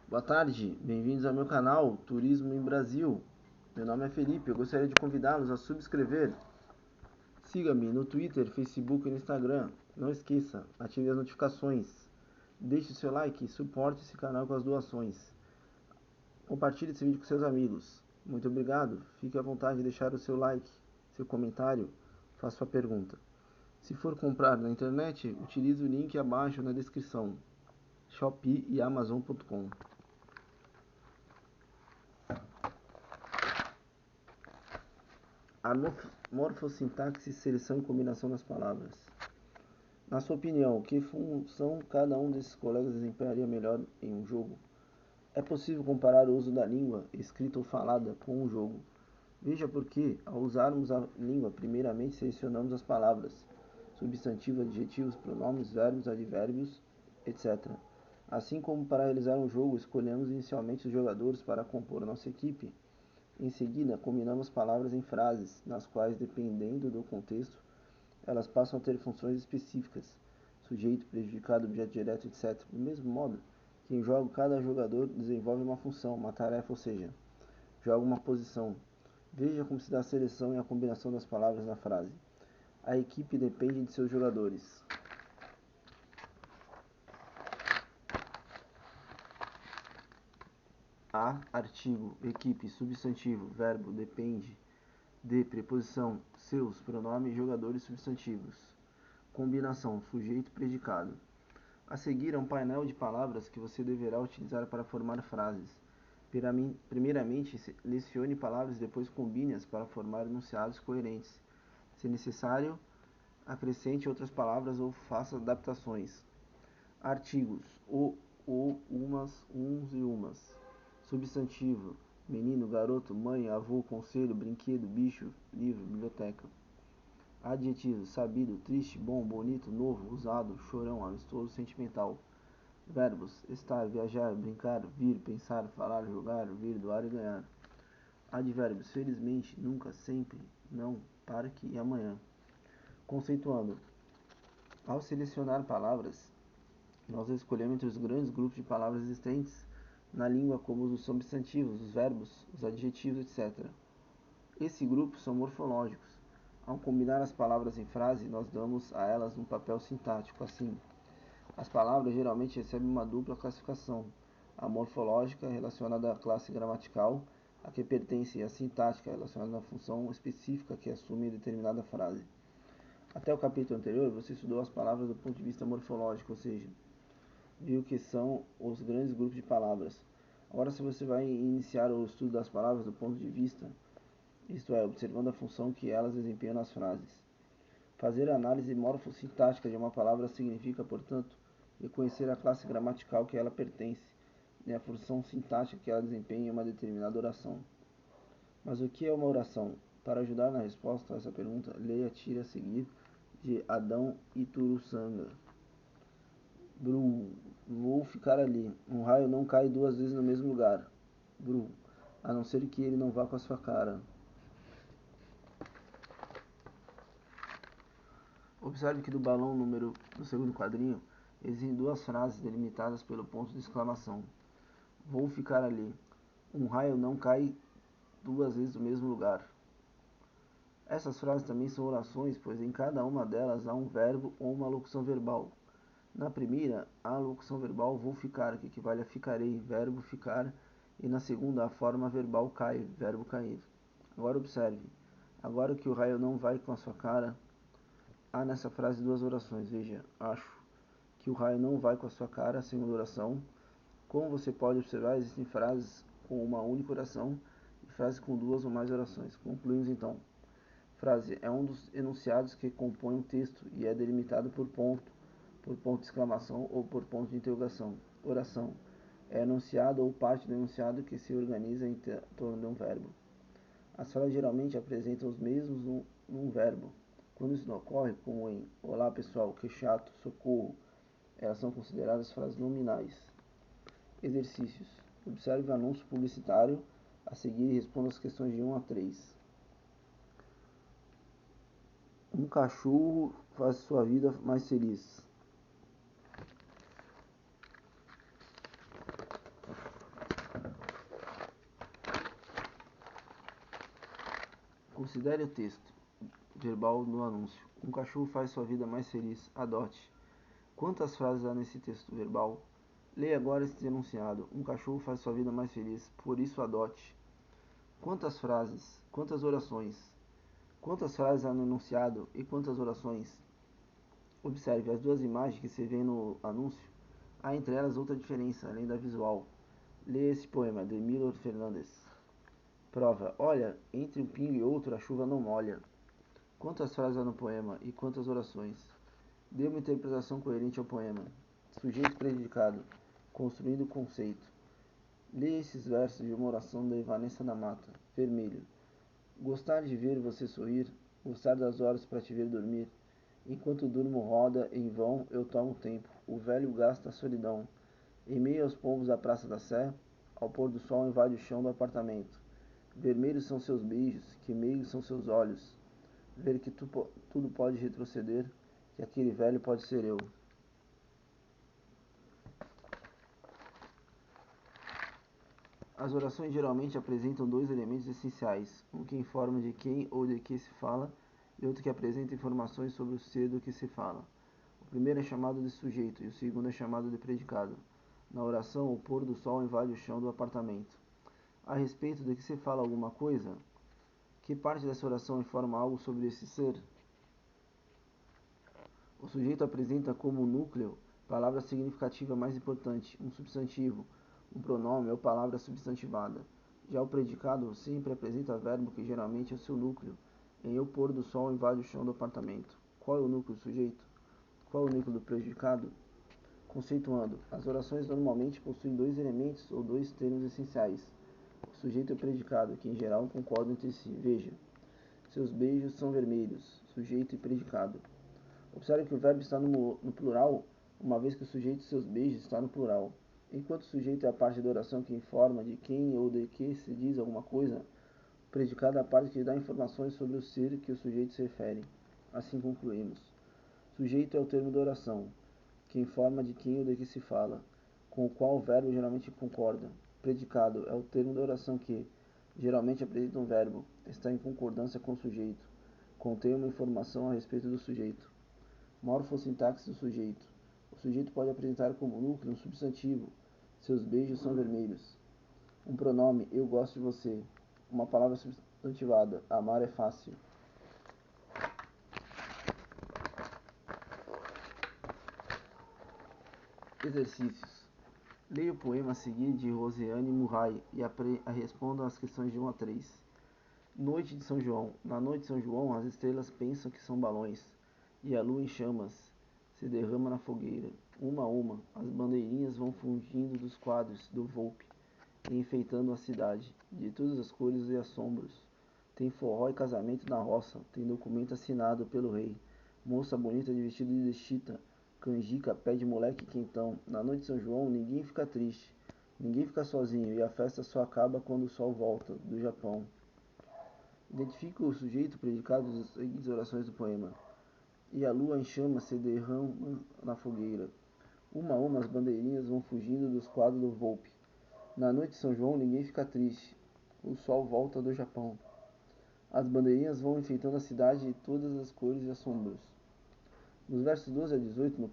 Boa tarde, bem-vindos ao meu canal Turismo em Brasil. Meu nome é Felipe, eu gostaria de convidá-los a subscrever. Siga-me no Twitter, Facebook e no Instagram. Não esqueça, ative as notificações. Deixe o seu like e suporte esse canal com as doações. Compartilhe esse vídeo com seus amigos. Muito obrigado, fique à vontade de deixar o seu like, seu comentário, faça sua pergunta. Se for comprar na internet, utilize o link abaixo na descrição. Shopee e Amazon.com. A morfossintaxe, seleção e combinação das palavras. Na sua opinião, que função cada um desses colegas desempenharia melhor em um jogo? É possível comparar o uso da língua, escrita ou falada, com um jogo. Veja por que, ao usarmos a língua, primeiramente selecionamos as palavras, substantivos, adjetivos, pronomes, verbos, advérbios, etc. Assim como para realizar um jogo, escolhemos inicialmente os jogadores para compor nossa equipe. Em seguida, combinamos palavras em frases, nas quais, dependendo do contexto, elas passam a ter funções específicas, sujeito, predicado, objeto direto, etc. Do mesmo modo que em jogo, cada jogador desenvolve uma função, uma tarefa, ou seja, joga uma posição. Veja como se dá a seleção e a combinação das palavras na frase. A equipe depende de seus jogadores. A, artigo, equipe, substantivo, verbo, depende. D, preposição, seus, pronome, jogadores, substantivos. Combinação, sujeito, predicado. A seguir é um painel de palavras que você deverá utilizar para formar frases. Primeiramente, selecione palavras e depois combine-as para formar enunciados coerentes. Se necessário, acrescente outras palavras ou faça adaptações. Artigos: o, umas, uns e umas. Substantivo: menino, garoto, mãe, avô, conselho, brinquedo, bicho, livro, biblioteca. Adjetivos: sabido, triste, bom, bonito, novo, usado, chorão, amistoso, sentimental. Verbos: estar, viajar, brincar, vir, pensar, falar, jogar, vir, doar e ganhar. Advérbios: felizmente, nunca, sempre, não, parque e amanhã. Conceituando: ao selecionar palavras, nós escolhemos entre os grandes grupos de palavras existentes na língua, como os substantivos, os verbos, os adjetivos, etc. Esses grupos são morfológicos. Ao combinar as palavras em frase, nós damos a elas um papel sintático. Assim, as palavras geralmente recebem uma dupla classificação: a morfológica, relacionada à classe gramatical, a que pertence, e a sintática, relacionada à função específica que assume determinada frase. Até o capítulo anterior, você estudou as palavras do ponto de vista morfológico, ou seja, viu que são os grandes grupos de palavras. Agora, se você vai iniciar o estudo das palavras do ponto de vista, isto é, observando a função que elas desempenham nas frases. Fazer a análise morfossintática de uma palavra significa, portanto, reconhecer a classe gramatical que ela pertence e a função sintática que ela desempenha em uma determinada oração. Mas o que é uma oração? Para ajudar na resposta a essa pergunta, leia a tira a seguir de Adão Ituruçanga. Brum, vou ficar ali. Um raio não cai duas vezes no mesmo lugar. Brum, a não ser que ele não vá com a sua cara. Observe que do balão número do segundo quadrinho existem duas frases delimitadas pelo ponto de exclamação. Vou ficar ali. Um raio não cai duas vezes no mesmo lugar. Essas frases também são orações, pois em cada uma delas há um verbo ou uma locução verbal. Na primeira, há a locução verbal vou ficar, que equivale a ficarei, verbo ficar, e na segunda, a forma verbal cai, verbo cair. Agora observe. Agora que o raio não vai com a sua cara, há nessa frase duas orações. Veja, acho que o raio não vai com a sua cara, a segunda oração. Como você pode observar, existem frases com uma única oração e frases com duas ou mais orações. Concluímos então. Frase é um dos enunciados que compõe um texto e é delimitado por ponto de exclamação ou por ponto de interrogação. Oração é enunciado ou parte do enunciado que se organiza em torno de um verbo. As frases geralmente apresentam os mesmos num verbo. Quando isso não ocorre, como em olá pessoal, que chato, socorro, elas são consideradas frases nominais. Exercícios. Observe o anúncio publicitário a seguir e responda as questões de 1 a 3. Um cachorro faz sua vida mais feliz. Considere o texto verbal no anúncio. Um cachorro faz sua vida mais feliz. Adote. Quantas frases há nesse texto verbal? Leia agora este enunciado. Um cachorro faz sua vida mais feliz, por isso adote. Quantas frases? Quantas orações? Quantas frases há no enunciado e quantas orações? Observe as duas imagens que se vê no anúncio. Há entre elas outra diferença, além da visual. Leia esse poema, de Milor Fernandes. Prova. Olha, entre um pingo e outro a chuva não molha. Quantas frases há no poema e quantas orações? Dê uma interpretação coerente ao poema. Sujeito predicado. Construindo o conceito. Leia esses versos de uma oração de Vanessa da Mata. Vermelho. Gostar de ver você sorrir, gostar das horas para te ver dormir. Enquanto durmo roda, em vão eu tomo tempo, o velho gasta a solidão. Em meio aos pombos da Praça da Sé, ao pôr do sol invade o chão do apartamento. Vermelhos são seus beijos, que meigos são seus olhos. Ver que tudo pode retroceder, que aquele velho pode ser eu. As orações geralmente apresentam dois elementos essenciais, um que informa de quem ou de que se fala e outro que apresenta informações sobre o ser do que se fala. O primeiro é chamado de sujeito e o segundo é chamado de predicado. Na oração, o pôr do sol invade o chão do apartamento. A respeito de que se fala alguma coisa? Que parte dessa oração informa algo sobre esse ser? O sujeito apresenta como núcleo palavra significativa mais importante, um substantivo, um pronome ou palavra substantivada. Já o predicado sempre apresenta verbo que geralmente é o seu núcleo. Em o pôr do sol invade o chão do apartamento. Qual é o núcleo do sujeito? Qual é o núcleo do predicado? Conceituando, as orações normalmente possuem dois elementos ou dois termos essenciais. O sujeito e o predicado, que em geral concordam entre si. Veja, seus beijos são vermelhos, sujeito e predicado. Observe que o verbo está no plural, uma vez que o sujeito e seus beijos está no plural. Enquanto o sujeito é a parte da oração que informa de quem ou de que se diz alguma coisa, o predicado é a parte que dá informações sobre o ser que o sujeito se refere. Assim concluímos. Sujeito é o termo da oração, que informa de quem ou de que se fala, com o qual o verbo geralmente concorda. Predicado é o termo da oração que, geralmente apresenta um verbo, está em concordância com o sujeito, contém uma informação a respeito do sujeito. Morfossintaxe do sujeito. O sujeito pode apresentar como núcleo um substantivo. Seus beijos são vermelhos. Um pronome, eu gosto de você. Uma palavra substantivada, amar é fácil. Exercícios. Leia o poema a seguir de Rosiane Murray e responda as questões de 1 a 3. Noite de São João. Na noite de São João, as estrelas pensam que são balões, e a lua em chamas se derrama na fogueira. Uma a uma, as bandeirinhas vão fundindo dos quadros do Volpe e enfeitando a cidade, de todas as cores e assombros. Tem forró e casamento na roça, tem documento assinado pelo rei. Moça bonita de vestido de chita, canjica, pé de moleque quentão. Na noite de São João, ninguém fica triste, ninguém fica sozinho, e a festa só acaba quando o sol volta, do Japão. Identifica o sujeito predicado das seguintes orações do poema. E a lua em chamas se derrama na fogueira. Uma a uma as bandeirinhas vão fugindo dos quadros do Volpe. Na noite de São João ninguém fica triste. O sol volta do Japão. As bandeirinhas vão enfeitando a cidade de todas as cores e assombros. Nos versos 12 a 18 no poema,